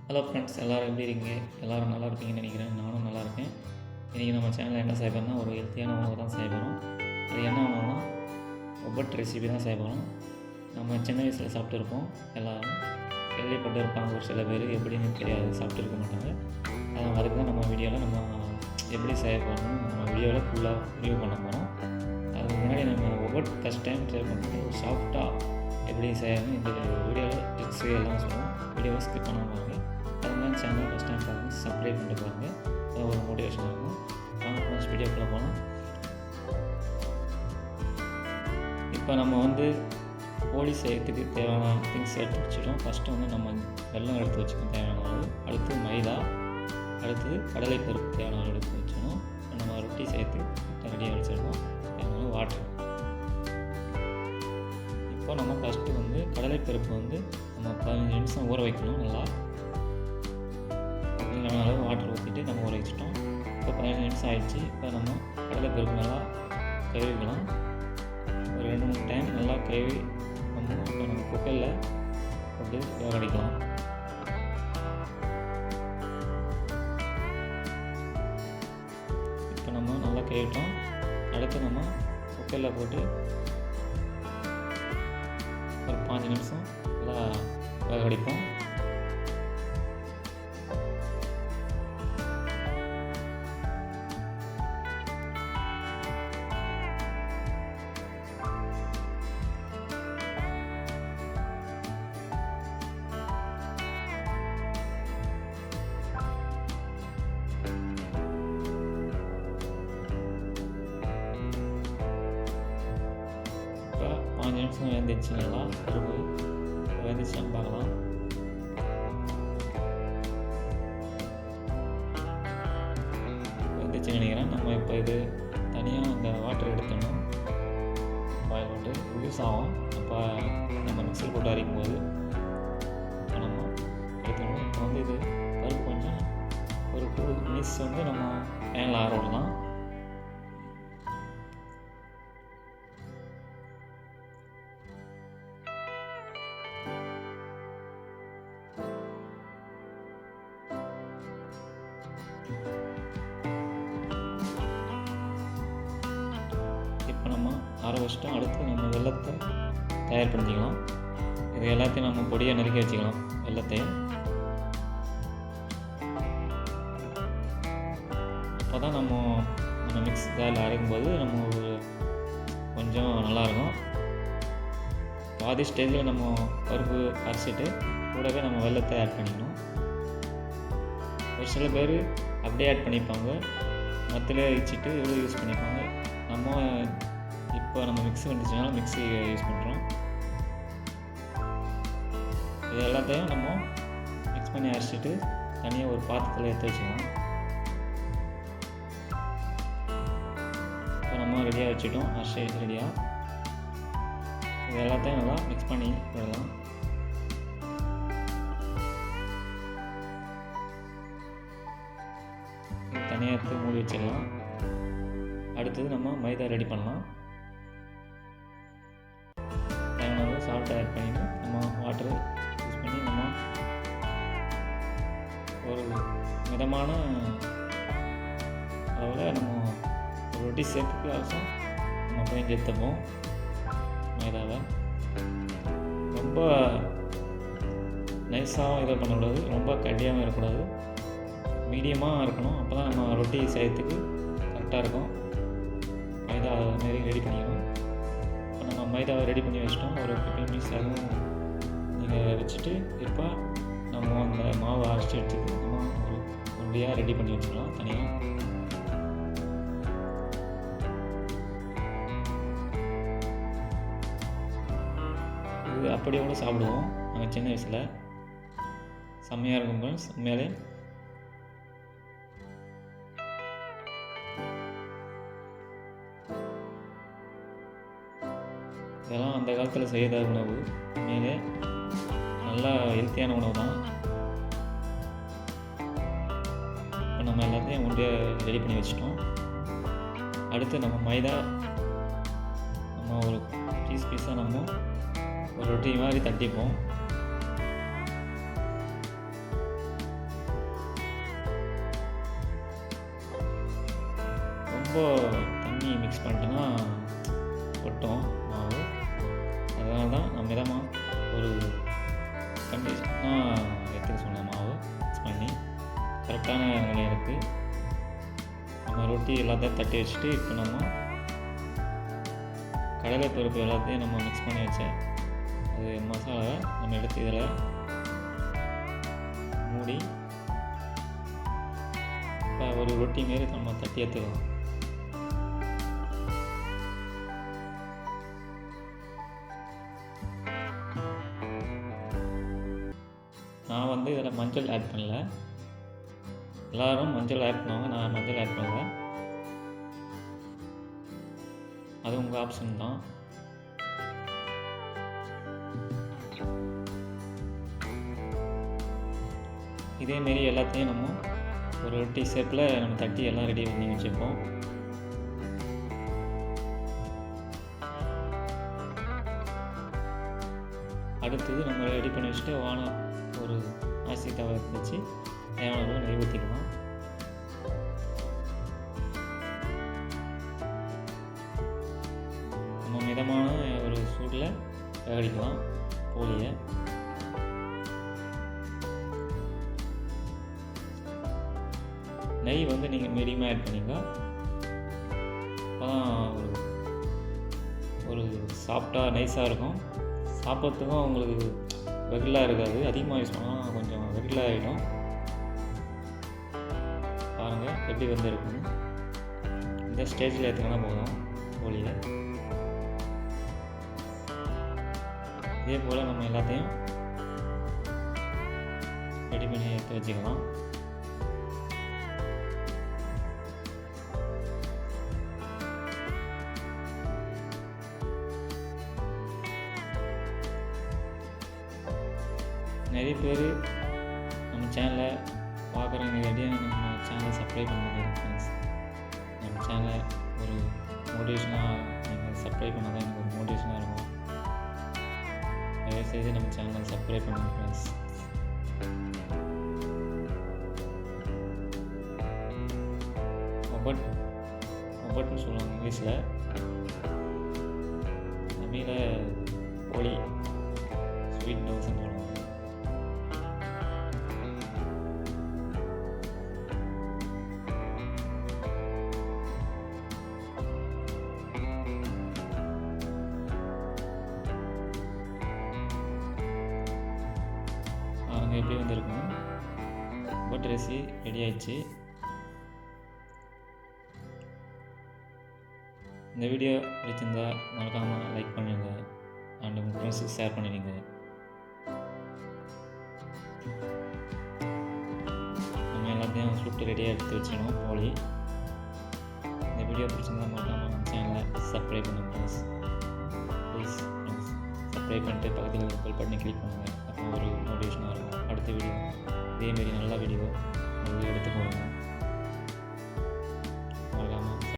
Hello friends, எல்லோரும் எப்படி இருக்கீங்க? எல்லோரும் நல்லா இருப்பீங்கன்னு நினைக்கிறேன். நானும் நல்லா இருக்கேன். இன்றைக்கி நம்ம சேனலில் என்ன செய்ய போகிறோம்னா, ஒரு ஹெல்த்தியான உணவு தான் செய்ய போகிறோம். அது என்ன உணவுனா, ஒவ்வொரு ரெசிபி தான் செய்ய போகிறோம். நம்ம சின்ன வயசில் சாப்பிட்டுருப்போம். எல்லோரும் கேள்விப்பட்டு இருப்பாங்க. ஒரு சில பேர் எப்படின்னு தெரியாது, சாப்பிட்டுருக்க மாட்டாங்க. அதுக்கு தான் நம்ம வீடியோவில் நம்ம எப்படி செய்ய போகிறோம்னு நம்ம வீடியோவில் ஃபுல்லாக ரிவ்யூ பண்ண போகிறோம். அதுக்கு முன்னாடி நம்ம ஒவ்வொரு ஃபஸ்ட் டைம் ட்ரை பண்ணிட்டு ஒரு சாஃப்டாக எப்படி செய்யணும் இந்த வீடியோவில் டிப்ஸு எல்லாம் சொல்லுவோம். வீடியோவை ஸ்கிப் பண்ணாமல் பாருங்கள். அதுதான் சேனல் ஃபஸ்ட் டைம் பாருங்கள், சப்ஸ்கிரைப் பண்ணிட்டு பாருங்கள். அதான் ஒரு மோட்டிவேஷன் இருக்கும். வாங்க ஃபஸ்ட் வீடியோக்குள்ளே போகலாம். இப்போ நம்ம கோழி செய்யறதுக்கு தேவையான திங்ஸ் எடுத்து வச்சுட்டோம். ஃபஸ்ட்டு நம்ம வெல்லம் எடுத்து வச்சுக்கணும் தேவையான அளவு. அடுத்து மைதா, அடுத்தது கடலைப்பருப்பு தேவையான அளவு எடுத்து வச்சுக்கணும். நம்ம ரொட்டி செய்யறதுக்கு ரெடியாக வச்சுருக்கோம். தேவையான வாட்டர். இப்போ நம்ம ஃபஸ்ட்டு கடலைப்பருப்பு நம்ம 15 நிமிஷம் ஊற வைக்கணும். நல்லா அளவு வாட்டர் ஊற்றிட்டு நம்ம ஊற வச்சுட்டோம். இப்போ 15 நிமிஷம் ஆகிடுச்சு. இப்போ நம்ம கடலைப்பருப்பு நல்லா கழுவிக்கலாம். ஒரு 2-3 டைம் நல்லா கழுவி நம்ம குக்கரில் போட்டு வேக அடிக்கலாம். இப்போ நம்ம நல்லா கழுவிட்டோம். அடுத்து நம்ம குக்கரில் போட்டு ஒரு 5 நிமிஷம் நல்லா வேக அடிப்போம். இப்போ 5 நிமிஷம் வெந்துச்சு. நல்லா பருப்பு வெந்துச்சுன்னு பார்க்கலாம். வெந்துச்சுன்னு நினைக்கிறேன். நம்ம இப்போ இது தனியாக இந்த வாட்டர் எடுத்துடணும். பாயில் வாட்டர் யூஸ் ஆகும். அப்போ நம்ம மிக்ஸில் போட்டு அரைக்கும் போது நம்ம எடுத்துக்கணும். இப்போ இது பருப்பு கொஞ்சம் ஒரு 2 மினிட்ஸ் நம்ம ஃபேனில் ஆற விடலாம். இப்போ நம்ம ஆற வச்சிட்டோம். அடுத்து நம்ம வெல்லத்தை தயார் பண்ணிக்கலாம். இது எல்லாத்தையும் நம்ம பொடியாக நறுக்கி வச்சுக்கலாம். வெல்லத்தையும் அப்போ தான் நம்ம மிக்ஸ் ஜாரில் அரைக்கும்போது நம்ம கொஞ்சம் நல்லாயிருக்கும். பாதி ஸ்டேஜில் நம்ம பருப்பு அரைச்சிட்டு கூடவே நம்ம வெல்லத்தை ஆட் பண்ணிக்கணும். ஒரு சில பேர் அப்படியே ஆட் பண்ணிப்பாங்க, மத்திலே வச்சுட்டு இவ்வளோ யூஸ் பண்ணிப்பாங்க. இப்போ நம்ம மிக்ஸி வந்துச்சுனால மிக்ஸி யூஸ் பண்ணுறோம். இது எல்லாத்தையும் நம்ம மிக்ஸ் பண்ணி அரைச்சிட்டு தனியாக ஒரு பாத்திரத்தில் எடுத்து வச்சுக்கலாம். இப்போ நம்ம ரெடியாக வச்சுட்டோம். அரைச்சி ரெடியாக இது எல்லாத்தையும் நல்லா மிக்ஸ் பண்ணி விடலாம். தனியாக எடுத்து மூடி வச்சிடலாம். அடுத்தது நம்ம மைதா ரெடி பண்ணலாம். தேவையான சால்ட் ஆட் பண்ணிவிட்டு நம்ம வாட்டர் யூஸ் பண்ணி நம்ம ஒரு மிதமான அளவில் நம்ம ரொட்டி சேர்த்துக்கு அவசரம் நம்ம கொஞ்சம் எடுத்துப்போம். மைதாவை ரொம்ப நைஸாகவும் இதை பண்ணக்கூடாது, ரொம்ப கட்டியாகவும் இருக்கக்கூடாது, மீடியமாக இருக்கணும். அப்போ தான் நம்ம ரொட்டி செய்யறதுக்கு கரெக்டாக இருக்கும். மைதா மாரி ரெடி பண்ணிக்கணும். இப்போ நம்ம மைதாவை ரெடி பண்ணி வச்சிட்டோம். ஒரு 15 மினிட்ஸ் ஆகும் நீங்கள் வச்சுட்டு இப்போ நம்ம அந்த மாவை அரைச்சி எடுத்துக்கிட்டு நம்ம ஒரு உருண்டையாக ரெடி பண்ணி வச்சுக்கலாம் தனியாக. இது அப்படியே கூட சாப்பிடுவோம் நாங்கள் சின்ன வயசில். செம்மையாக இருக்கும் ஃப்ரெண்ட்ஸ். உண்மையிலே இதெல்லாம் அந்த காலத்தில் செய்த உணவு. உண்மையிலே நல்லா ஹெல்த்தியான உணவு தான். இப்போ நம்ம எல்லாத்தையும் உருண்டையாக ரெடி பண்ணி வச்சிட்டோம். அடுத்து நம்ம மைதா நம்ம ஒரு பீஸாக நம்ம ஒரு ரொட்டி மாதிரி தட்டிப்போம். ரொம்ப தண்ணி மிக்ஸ் பண்ணிட்டேன்னா ஒட்டும் மாவு. அதனால தான் நான் மிதமாக ஒரு கண்டிஷனாக எடுத்துக்க சொன்னேன். மாவு மிக்ஸ் பண்ணி கரெக்டான நிலை இருக்குது. நம்ம ரொட்டி எல்லாத்தையும் தட்டி வச்சுட்டு இப்போ நம்ம கடலைப்பருப்பு எல்லாத்தையும் நம்ம மிக்ஸ் பண்ணி வச்சேன் அது மசாலாவை நம்ம எடுத்து இதில் மூடி இப்போ ஒரு ரொட்டி மாரி நம்ம தட்டி எடுத்துக்கலாம். நான் வந்து இதில் மஞ்சள் ஆட் பண்ணல. எல்லோரும் மஞ்சள் ஆட் பண்ணுவாங்க, நான் மஞ்சள் ஆட் பண்ணல. அது உங்கள் ஆப்ஷன் தான். இதேமாரி எல்லாத்தையும் நம்ம ஒரு ரொட்டி ஷேப்பில் நம்ம தட்டி எல்லாம் ரெடி பண்ணி வச்சுப்போம். அடுத்தது நம்ம ரெடி பண்ணி வச்சுட்டு ஒரு ஆசி தவா வச்சு தேவையான நெய் ஊற்றிக்கலாம். நம்ம மிதமான ஒரு சூடில் வேகடிக்கலாம் போலியை. நெய் வந்து நீங்கள் மீடியமாக ஆட் பண்ணிங்க. அப்போ தான் ஒரு சாஃப்டாக நைஸாக இருக்கும். சாப்பிட்றதுக்கும் உங்களுக்கு வெகுலாக இருக்காது. அதிகமாக யூஸ் பண்ணால் கொஞ்சம் வெகுலாக ஆகிடும். பாருங்கள் எப்படி வந்துருக்குன்னு. இந்த ஸ்டேஜில் எடுத்துக்கினா போதும் போலியை. இதே போல் நம்ம எல்லாத்தையும் ரெடி பண்ணி எடுத்து வச்சுக்கலாம். நிறைய பேர் நம்ம சேனலை பார்க்குறவங்க எப்படியும் நம்ம சேனலை சப்ஸ்கிரைப் பண்ணுங்க ஃப்ரெண்ட்ஸ். நம்ம சேனலை ஒரு மோட்டிவேஷனாக நீங்கள் சப்ஸ்கிரைப் பண்ணால் தான் எனக்கு ஒரு மோட்டிவேஷனாக இருக்கும். தயவுசெய்து நம்ம சேனலை சப்ஸ்கிரைப் பண்ணுங்க ஃப்ரெண்ட்ஸ். ஒபட்னு சொல்லுவாங்க இங்கிலீஷில், தமிழில் போலி ஸ்வீட் தோசைன்னு சொல்லுவாங்க. எப்படி வந்துருக்கும் பட் ரெசி ரெடி ஆயிடுச்சு. இந்த வீடியோ பிடிச்சிருந்தா மறக்காமல் லைக் பண்ணுங்க அண்ட் உங்கள் ஃப்ரெண்ட்ஸுக்கு ஷேர் பண்ணிடுங்க. நம்ம எல்லாத்தையும் சுட்டு ரெடியாக எடுத்து வச்சிடணும் போலி. இந்த வீடியோ பிடிச்சிருந்தா மறக்காமல் நம்ம சேனலை சப்ஸ்கிரைப் பண்ணுங்க ஃப்ரெண்ட்ஸ். ப்ளீஸ் ஃப்ரெண்ட்ஸ் சப்ஸ்கிரைப் பண்ணிட்டு பக்கத்தில் ஒரு பெல் பட்டனை கிளிக் பண்ணுங்கள். அப்போ ஒரு மோட்டிவேஷனாக இருக்கும். அடுத்த வீடியோ இதேமாரி நல்ல வீடியோ எடுத்து போடுங்க.